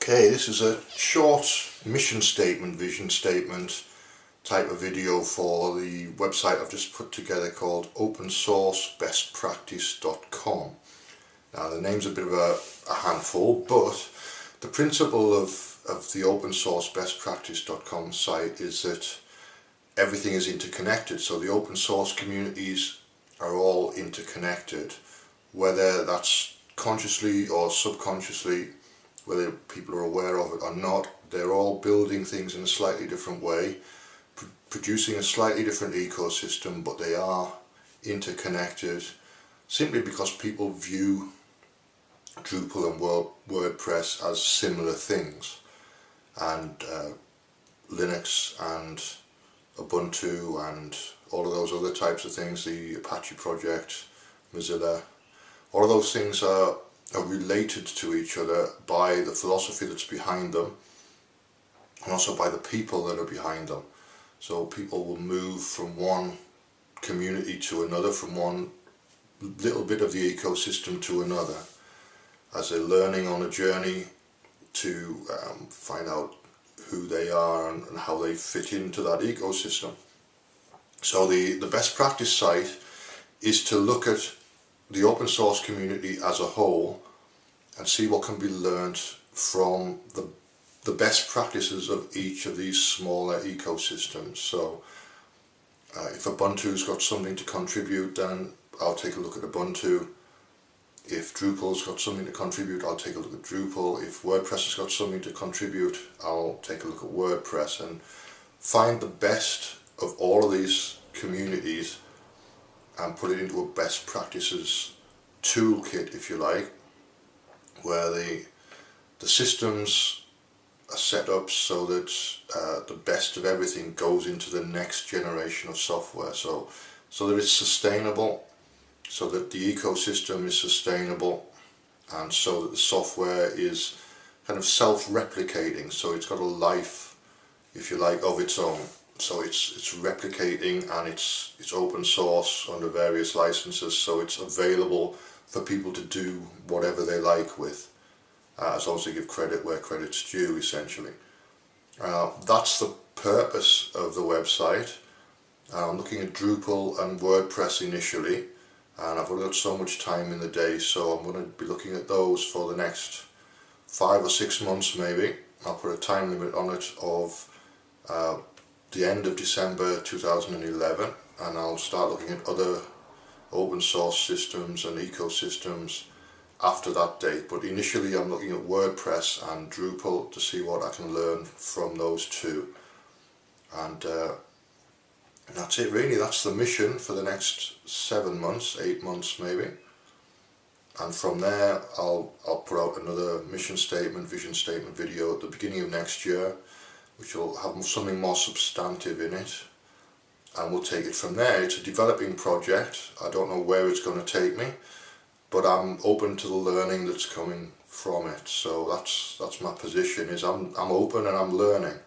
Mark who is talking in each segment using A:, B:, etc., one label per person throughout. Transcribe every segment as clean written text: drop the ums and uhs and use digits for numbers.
A: Okay, this is a short mission statement, vision statement type of video for the website I've just put together called opensourcebestpractice.com. Now the name's a bit of a handful, but the principle of the opensourcebestpractice.com site is that everything is interconnected. So the open source communities are all interconnected, whether that's consciously or subconsciously, whether people are aware of it or not. They're all building things in a slightly different way, producing a slightly different ecosystem, but they are interconnected simply because people view Drupal and WordPress as similar things, and Linux and Ubuntu and all of those other types of things, the Apache project, Mozilla, all of those things are related to each other by the philosophy that's behind them, and also by the people that are behind them. So people will move from one community to another, from one little bit of the ecosystem to another, as they're learning on a journey to find out who they are and how they fit into that ecosystem. So the best practice site is to look at the open source community as a whole and see what can be learned from the best practices of each of these smaller ecosystems. So if Ubuntu's got something to contribute, then I'll take a look at Ubuntu. If Drupal's got something to contribute, I'll take a look at Drupal. If WordPress has got something to contribute, I'll take a look at WordPress, and find the best of all of these communities and put it into a best practices toolkit, if you like, where the systems are set up so that the best of everything goes into the next generation of software, so that it's sustainable, so that the ecosystem is sustainable, and so that the software is kind of self-replicating, so it's got a life, if you like, of its own. So it's replicating, and it's open source under various licenses, so it's available for people to do whatever they like with, as long as they give credit where credit's due, essentially. That's the purpose of the website. I'm looking at Drupal and WordPress initially, and I've only got so much time in the day, so I'm going to be looking at those for the next 5 or 6 months maybe. I'll put a time limit on it of the end of December 2011, and I'll start looking at other open source systems and ecosystems after that date. But initially I'm looking at WordPress and Drupal to see what I can learn from those two. And that's it really. That's the mission for the next 7 months, 8 months maybe. And from there I'll put out another mission statement, vision statement video at the beginning of next year, which will have something more substantive in it, and we'll take it from there. It's a developing project. I don't know where it's going to take me, but I'm open to the learning that's coming from it. So that's my position, is I'm open and I'm learning,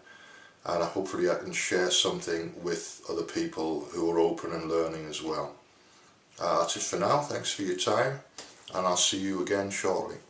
A: and hopefully I can share something with other people who are open and learning as well. That's it for now. Thanks for your time, and I'll see you again shortly.